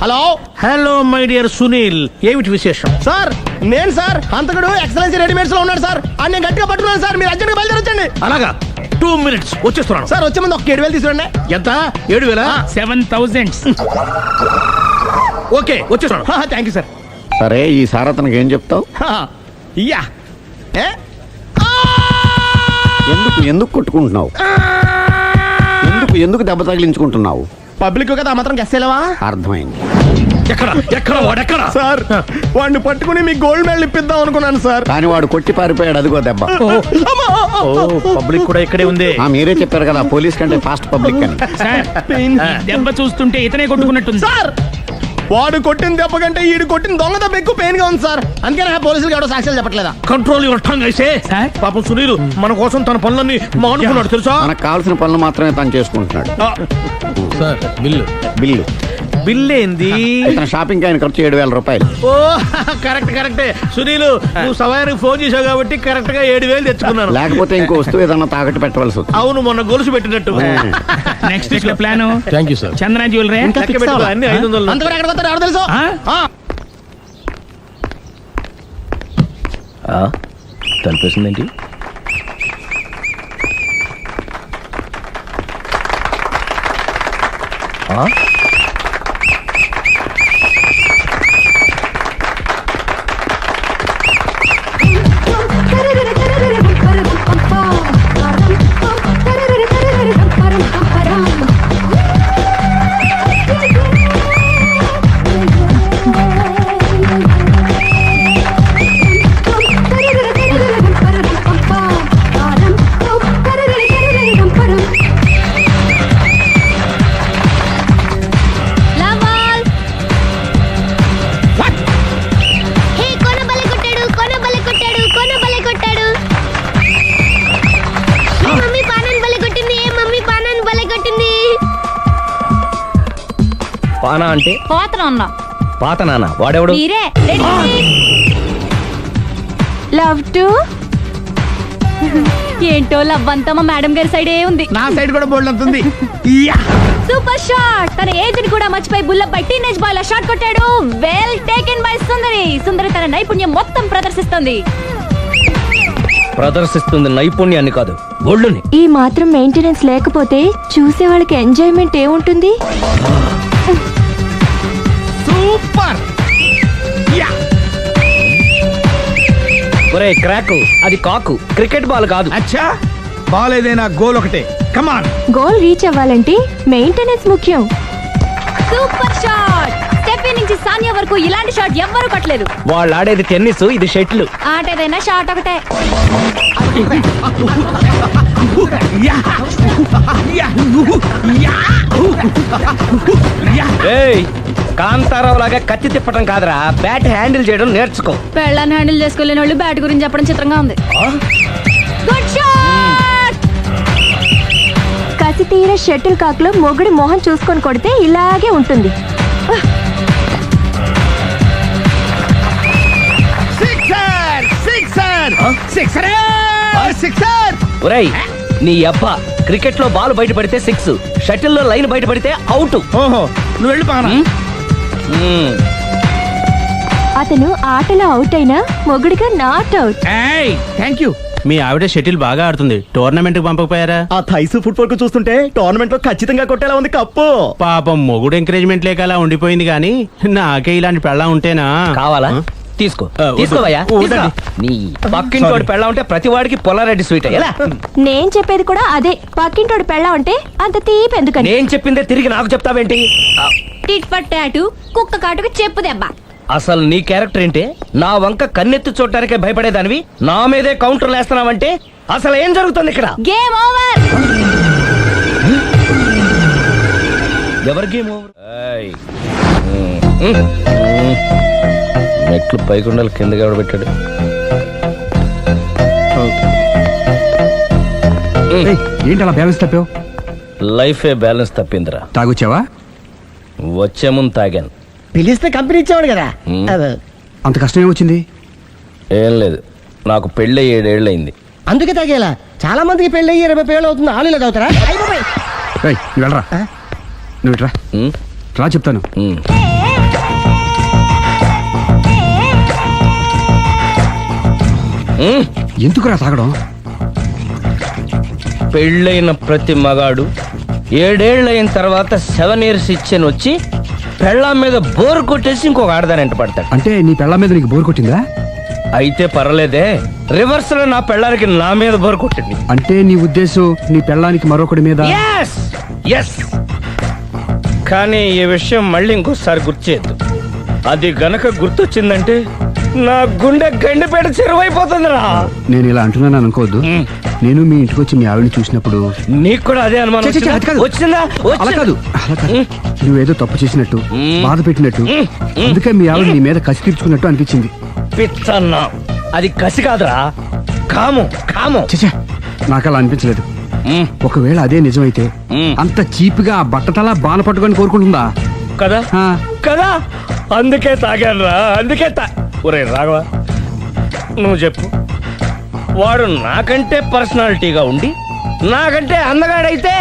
Hello hello my dear Sunil, ఏమిటి విశేషం? Sir, నేను సార్ హంతకుడు ఎక్సలెన్సీ రెడీమేడ్స్ లో ఉన్నాడు సార్. అని నేను గట్టిగా పట్టుకున్నాను సార్. మీరు అర్జెంట్గా బయలుదేరొచ్చండి. అలాగా, 2 minutes వచ్చేస్తున్నాను. సార్ వచ్చే ముందు ఒక 7,000 తీసుకురండి. ఎంత? 7,000? 7,000. ఓకే, వచ్చేస్తున్నాను. Thank you sir. సరే, ఈసారి అతనికి ఏం చెప్తావు? ఇయ్యా ఎందుకు కొట్టుకుంటున్నావు? ఎందుకు దెబ్బ తగిలించుకుంటున్నావు? పబ్లిక్ కదా మాత్రం గెస్సేలేవా? అర్థమైంది. ఎక్కడ వాడెక్కడ? సార్, వాడిని పట్టుకుని మీ గోల్డ్ మెడల్ ఇప్పిద్దాం అనుకున్నాను సార్. కానీ వాడు కొట్టి పారిపోయాడు, అదిగో దెబ్బ. పబ్లిక్ కూడా ఇక్కడే ఉంది. మీరే చెప్పారు కదా, పోలీస్ కంటే ఫాస్ట్ పబ్లిక్ అని. సార్, ఈ దెబ్బ చూస్తుంటే ఇతనే కొట్టుకున్నట్టుంది. సార్, వాడు కొట్టిన దెబ్బ కంటే ఈడు కొట్టిన దొంగ దెబ్బ ఎక్కువ పెయిన్ గా ఉంది సార్. అందుకే పోలీసులు ఎవడో సాక్ష్యాలు చెప్పట్లేదా? కంట్రోల్ యువర్ టంగ్ అయితే. సార్? పాపం సునీల్ మన కోసం తన పనులన్నీ మానుకున్నాడు తెలుసా? మనకు కావాల్సిన పనులు మాత్రమే తను చేసుకుంటున్నాడు. సార్, బిల్లు బిల్ ఏంది? ఇతను షాపింగ్ ఆయన ఖర్చు 7,000 రూపాయలు. ఓ కరెక్టే. సునీల్, నువ్వు సమయానికి ఫోన్ చేసావు కాబట్టి కరెక్ట్ గా 7,000 తెచ్చుకున్నాను. లేకపోతే ఇంకో వస్తువు ఏదన్నా తాకట్టు పెట్టవలసి వస్తుంది. అవును, మొన్న గొలుసు పెట్టినట్టు. నెక్స్ట్ వీక్ లో plan thank you sir. Chandana jewellery. లెక్క పెట్టుకో, అన్ని 500. అంతవరకు ఎక్కడ పోతారు ఎవరు తెలుసు? తలిపేసిందేంటి? పానా అంటే పాత నాన్న వాడెవడు? లవ్ టు ఏంటో లవ్ అంతా మా మేడం గారి సైడే ఉంది. నా సైడ్ కూడా బోల్డ్ అంతుంది. Super shot. తన ఏజ్ ని కూడా మర్చిపోయి బుల్లపై టీనేజ్ బాయ్ లా షాట్ కొట్టాడు. Well taken by Sundari. Sundari తన నైపుణ్యం మొత్తం ప్రదర్శిస్తుంది నైపుణ్యాన్ని కాదు, ఒళ్ళుని. ఈ మాత్రం మెయింటెనెన్స్ లేకపోతే చూసే వాళ్ళకి ఎంజాయ్మెంట్ ఏముంటుంది? సూపర్. ఒరే క్రాక్, అది కాకు, క్రికెట్ బాల్ కాదు. అచ్చా, బాల్ ఏదైనా గోల్ ఒకటే. కమాన్. గోల్ రీచ్ అవ్వాలంటే మెయింటెనెన్స్ ముఖ్యం. Super shot. స్టెఫీ నుంచి సానియా వరకు ఇలాంటి షాట్ ఎవ్వరూ కొట్టలేదు. వాళ్ళు ఆడేది టెన్నిస్, ఇది షటిల్. ఆట ఏదైనా షాట్ ఒకటే. కాంతారావు లాగా కత్తి తిప్పటం కాదురా, బ్యాట్ హ్యాండిల్ చేయడం నేర్చుకో. పెళ్ళాన్ని హ్యాండిల్ చేసుకోలేని వాళ్ళు బ్యాట్ గురించి చెప్పడం చిత్రంగా ఉంది. Good shot. కసి తీర షటిల్ కాక్ లో మొగుడి మొహం చూసుకొని కొడితే ఇలాగే ఉంటుంది. ఒరేయ్, నీ అబ్బా, క్రికెట్ లో బాల్ బయట పడితే 6, షటిల్ లో లైన్ బయట పడితే అవుట్. ఓహో, నువ్వు వెళ్ళి పానా. అతను ఆటలో అవుట్ అయినా మొగుడిగా నాట్ అవుట్. Thank you. మీ ఆవిడ షటిల్ బాగా ఆడుతుంది, టోర్నమెంట్ కి పంపకపోయారా? ఆ థైస్ ఫుట్బాల్ కు చూస్తుంటే టోర్నమెంట్ లో ఖచ్చితంగా కొట్టేలా ఉంది కప్పు. పాపం మొగుడు ఎంకరేజ్మెంట్ లేక అలా ఉండిపోయింది, కానీ నాకే ఇలాంటి పెళ్ళ ఉంటేనా? కావాలా? తీసుకో, తీసుకోవయ్యా. నీ పక్కింటోడి పెళ్ళ ఉంటే ప్రతి వాడికి పొలారెడ్డి స్వీట్. ఎలా? నేను చెప్పేది కూడా అదే. పక్కింటోడు పెళ్ళా ఉంటే అంత తీపి ఎందుకని? నేను చెప్పిందే తిరిగి నాకు చెప్తావేంటి? టిట్ ఫట్ టాటు, కుక్క కాటుకు చెప్పు దెబ్బ. అసలు నీ క్యారెక్టర్ ఏంటి? నా వంక కన్నెత్తి చూడటానికే భయపడేదానివి నా మీదే కౌంటర్లు వేస్తున్నావంటే అసలు ఏం జరుగుతుంది ఇక్కడ? Game over. ఎవరి గేమ్ ఓవర్? మెట్లు పైకుండలు కిందకి ఎవడ పెట్టాడు? ఏంటి అలా బ్యాలెన్స్ తప్పావు? లైఫే బ్యాలెన్స్ తప్పిందిరా. తాగొచ్చావా? వచ్చే ముందు తాగాను. పిలిస్తే కంపెనీ ఇచ్చేవాడు కదా. అంత కష్టం ఏమొచ్చింది? ఏం లేదు, నాకు పెళ్ళి 7 ఏళ్ళు అయింది. అందుకే తాగేలా. చాలా మందికి పెళ్ళి 20 ఏళ్ళు అవుతుంది. ఆలు ఇలా తాగుతారా? నువ్వు వెళ్ళరా, నువ్వు ఇట్రా రా చెప్తాను. ఎందుకురా తాగడం? పెళ్ళైన ప్రతి మగాడు 7 ఏళ్ళైన తర్వాత 7 ఇయర్స్ ఇచ్చాను వచ్చి పెళ్ళాం మీద బోరు కొట్టేసి ఇంకొక ఆడదాని ఎంట పడతాడు. అంటే నీ పెళ్ళ మీద నీకు బోర్ కొట్టిందా? అయితే పర్లేదే, రివర్స్ లో నా పెళ్ళానికి నా మీద బోరు కొట్టింది. అంటే నీ ఉద్దేశం నీ పెళ్ళానికి మరొకటి మీద? Yes yes. కానీ ఈ విషయం మళ్ళీ ఇంకోసారి గుర్తు చేయొద్దు. అది గనక గుర్తొచ్చిందంటే నా గుండె గండిపేట చెరువైపోతుందిరా. నేను ఇలా అంటున్నాను అనుకోవద్దు. నేను మీ ఇంటికి వచ్చి మీ ఆవిడని చూసినప్పుడు నీకు కూడా అదే అనుమానం ఛీ, ఛీ, ఛీ, అది కాదు. వచ్చిందా? అలా కాదు, అలా కాదు. నువ్వేదో తప్పు చేసినట్టు, బాధ పెట్టినట్టు, అందుకే మీ ఆవిడ నీ మీద కసి తీర్చుకున్నట్టు అనిపించింది. పిచ్చన్నా, అది కసి కాదురా, కాము కాము. చచ్చా, నాకు అలా అనిపించలేదు. ఒకవేళ అదే నిజమైతే అంత చీప్ గా బట్టతలా బాన పట్టుకొని కోరుకుంటుందా? కదా ఆ, కదా, అందుకే తాగాను రా, అందుకే ఒరే రాఘవ, నువ్వు చెప్పు, వాడు నాకంటే పర్సనాలిటీగా ఉండి నాకంటే అందగాడైతే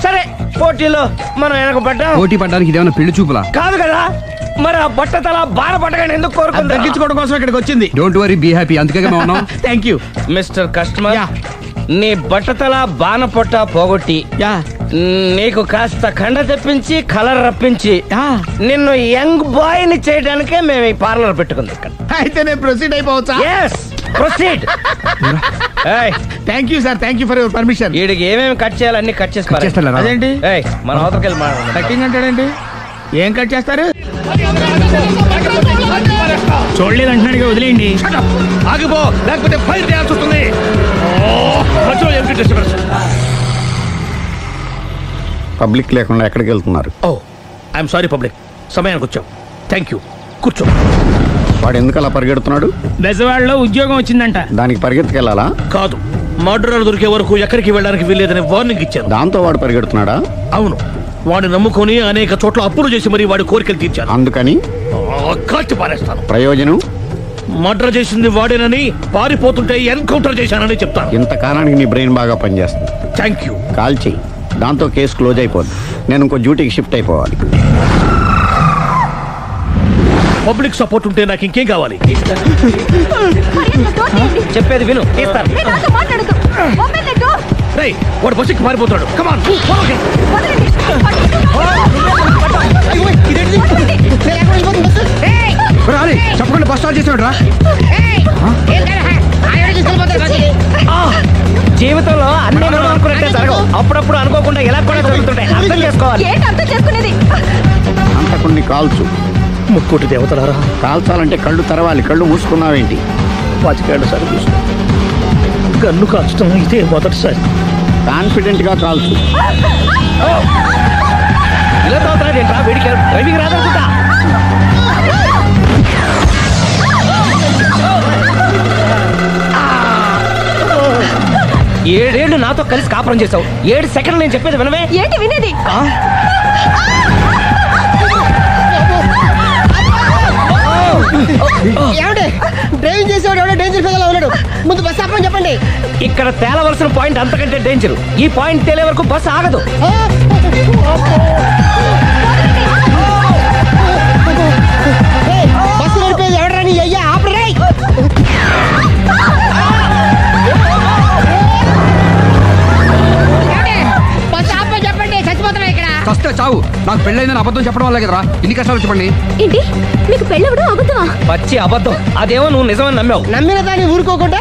సరే, పోటీలో మనం వెనకబడ్డాం. పోటీ పడ్డానికి ఇదేమన్నా పెళ్లి చూపులా? కాదు కదా, మరి ఆ బట్టతల బాన పట్టగానే ఎందుకు కోరుకుందా? తగ్గించుకోవడం కోసం ఇక్కడికి వచ్చింది. Don't worry, be happy. అందుకే మేము ఉన్నాం. Thank you. Mister customer, yeah. నీ బట్టతల బాన పొట్ట పోగొట్టి యా నీకు కాస్త కండ తెప్పించి కలర్ రప్పించి యా. నిన్ను యంగ్ బాయ్ ని చేయడానికే మేము ఈ పార్లర్ పెట్టుకుంది ఇక్కడ. అయితే నేను ప్రొసీడ్ అయిపోవచ్చా? Yes, proceed. Thank you sir, thank you for your permission. వీడికి ఏమేమి కట్ చేయాలి అన్ని కట్ చేసి పారేయ్. చేస్తారా? అదేంటి ఏయ్, మన అవతలకి వెళ్ళి మాట్లాడదాం. కటింగ్ అంటాడేంటి? ఏం కట్ చేస్తారు? చూడలేదు అంటున్నాడు, వదిలేయండి. ఆగిపో, లేకపోతే ఫైర్ చేయాల్సి వస్తుంది. పబ్లిక్ లేకుండా ఎక్కడికి వెళ్తున్నారు? ఓ ఐఎమ్ సారీ పబ్లిక్, సమయానికి వచ్చాం. థ్యాంక్ యూ, కూర్చో. వాడు ఎందుకు అలా పరిగెడుతున్నాడు? బెజవాడలో ఉద్యోగం వచ్చిందంట. దానికి పరిగెత్తుకెళ్ళాలా? కాదు, మర్డరర్ దొరికే వరకు ఎక్కడికి వెళ్ళడానికి వీల్లేదని వార్నింగ్ ఇచ్చాను. దాంతో వాడు పరిగెడుతున్నాడా? అవును, వాడిని నమ్ముకొని అనేక చోట్ల అప్పులు చేసి మరి వాడి కోరికలు తీర్చాను. అందుకని కాల్చి పారేస్తాను. ప్రయోజనం? మర్డర్ చేసింది వాడేనని, పారిపోతుంటే ఎన్కౌంటర్ చేశానని చెప్తాను. ఇంతకాలానికి నీ బ్రెయిన్ బాగా పనిచేస్తుంది. Thank you. కాల్ చెయ్యి, దాంతో కేసు క్లోజ్ అయిపోద్ది. నేను ఇంకో డ్యూటీకి షిఫ్ట్ అయిపోవాలి. పబ్లిక్ సపోర్ట్ ఉంటే నాకు ఇంకేం కావాలి? చెప్పేది విను, తీస్తాను. రేయ్, వాడు బస్సుకి పారిపోతాడు. కమాన్, రాలే, చెప్పకుండా బస్ స్టార్ట్ చేసాడు రా. జీవితంలో అన్ని మనం అనుకున్నట్టే జరగవు. అప్పుడప్పుడు అనుకోకుండా ఎలా కూడా జరుగుతుంటాయి, అర్థం చేసుకోవాలి. ఏంటి అర్థం చేసుకునేది? అంతకుని కాల్చు. ముక్కోటి దేవతలారా, కాల్చాలంటే కళ్ళు తెరవాలి. కళ్ళు మూసుకున్నావేంటి? 25 సార్లు చూసుకో. గన్ను కాల్చడం ఇదే మొదటిసారి. కాన్ఫిడెంట్ గా కాల్చు. ఇలా తోతున్నాడు ఏంట్రా, వీడికి డ్రైవింగ్ రాదనుకుంటా. ఏడేళ్ళు నాతో కలిసి కాపురం చేసావు, 7 సెకండ్లు నేను చెప్పేది వినవే. ఏంటి వినేది? డ్రైవింగ్ చేసేవాడు ఎవడో డేంజర్ ఫీల్ ఉన్నాడు. ముందు బస్ ఆపమని చెప్పండి. ఇక్కడ తేలవలసిన పాయింట్ అంతకంటే డేంజర్. ఈ పాయింట్ తేలే వరకు బస్ ఆగదు. బస్సు నడిపేది ఎవడరా నీ అయ్యా? ఆపరే. బస్ ఆపమని చెప్పండి, చచ్చిపోతున్నా ఇక్కడ. కష్ట చావు. నాకు పెళ్ళైందని అబద్ధం చెప్పడం వల్ల కదరా ఇన్ని కష్టాలు చెప్పండి. ఏంటి మీకు పెళ్ళవడం అబద్ధమా? పచ్చి అబద్ధం. అదేమో నువ్వు నిజమని నమ్మావు. నమ్మిన దాన్ని ఊరుకోకుండా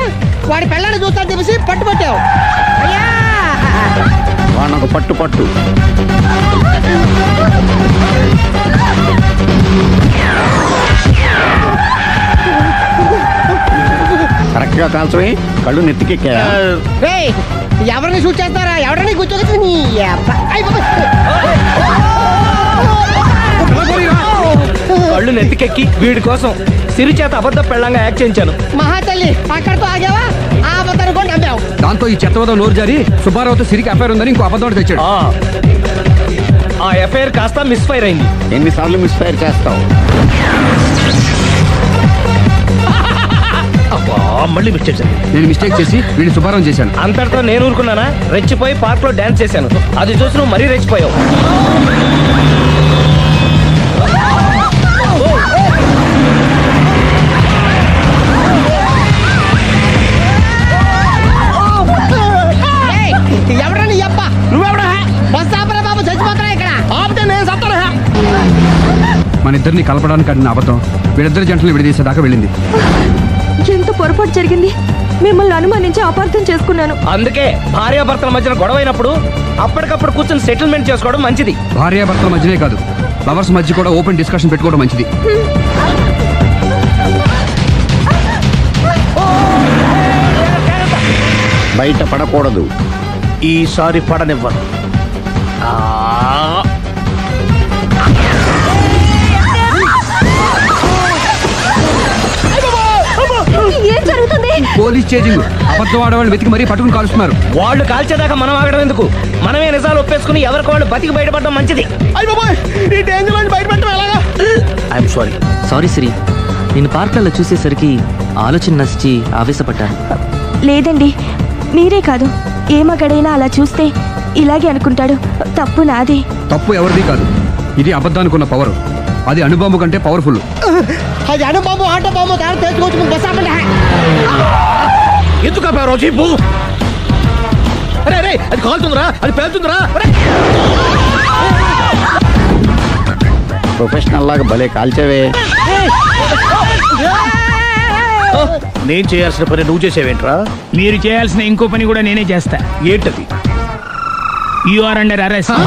వాడి పిల్లని చూస్తాను తెలిసి పట్టుబట్టావు. అయ్యా, వాడినొక పట్టు పట్టు. కరెక్ట్ గా కాల్చవే. కళ్ళు నెత్తికెక్కాయా? రేయ్, ఎవరిని షూట్ చేస్తారా? ఎవరిని కూర్చోగచ్చు నీ అబ్బా. అయ్ బాబోయ్. కళ్ళు నెత్తికెక్కి వీడి కోసం సిరి చేత అబద్ధ పెళ్ళంగా యాక్ట్ చేయించాను. మహాతల్లి, అక్కడితో ఆగావా? ఆ అబద్ధాన్ని కూడా నమ్మావు. దాంతో ఈ చెత్తవద నోరు జారి సుబ్బారావుతో సిరికి అఫైర్ ఉందని ఇంకో అబద్ధం తెచ్చాడు. ఆ ఎఫ్ఐఆర్ కాస్త మిస్ఫైర్ అయింది. ఎన్నిసార్లు మిస్ఫైర్ చేస్తావు? మళ్ళీ మిస్టేక్ జరిగింది. నేను మిస్టేక్ చేసి వీడిని సుబ్బారావు చేశాను. అంతటితో నేను ఊరుకున్నానా? రెచ్చిపోయి పార్క్ లో డాన్స్ చేశాను. అది చూసి నువ్వు మరీ రెచ్చిపోయావు. వీళ్ళిద్దరిని కలపడానికి ఆడిన అబద్ధం వీళ్ళిద్దరి జంటలు విడదీసేదాకా వెళ్ళింది. ఎంత పొరపాటు జరిగింది. మిమ్మల్ని అనుమానించి అపార్థం చేసుకున్నాను. అందుకే భార్యాభర్తల మధ్యన గొడవ అయినప్పుడు అప్పటికప్పుడు కూర్చొని సెటిల్మెంట్ చేసుకోవడం మంచిది. భార్యాభర్తల మధ్యనే కాదు, లవర్స్ మధ్య కూడా ఓపెన్ డిస్కషన్ పెట్టుకోవడం మంచిది. బయట పడకూడదు. ఈసారి పడనివ్వను. ఏం జరుగుతుంది? Police chasing. అబద్ధం ఆడవాళ్ళు వెతికి మరీ పట్టుకుని కాలుస్తున్నారు. వాళ్ళు కాల్చేదాకా మనం ఆగడం ఎందుకు? మనమే నిజాలు ఒప్పేసుకుని ఎవరికి వాళ్ళు బతికి బయటపడడం మంచిది. అయ్య బాబాయ్, ఈ డేంజర్ నుంచి బయటపెట్టడం ఎలాగా? I'm sorry. సారీ సిరి, నేను పార్కులలో చూసేసరికి ఆలోచన నచ్చి ఆవేశపడ్డాను. లేదండి, మీరే కాదు, ఏ మగాడైనా అలా చూస్తే ఇలాగే అనుకుంటాడు. తప్పు నాది. తప్పు ఎవరిది కాదు. ఇది అబద్ధానికి ఉన్న పవర్. అది అణుబాంబు కంటే పవర్ఫుల్. అది అణుబాంబు ఆట బాంబు తయారు తెలుసుకోవచ్చు. ముందు బస్ ఆపండి. ఎందుకు ఆపావు చీపు? అరే అరే, అది కాలుతుందిరా, అది పేలుతుందిరా. ప్రొఫెషనల్ లాగా భలే కాల్చేవే. నేను చేయాల్సిన పని నువ్వు చేసేవేంట్రా? మీరు చేయాల్సిన ఇంకో పని కూడా నేనే చేస్తా. ఏంటది? You are under arrest.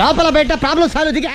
లోపల బయట ప్రాబ్లం సాల్వ్ దిగా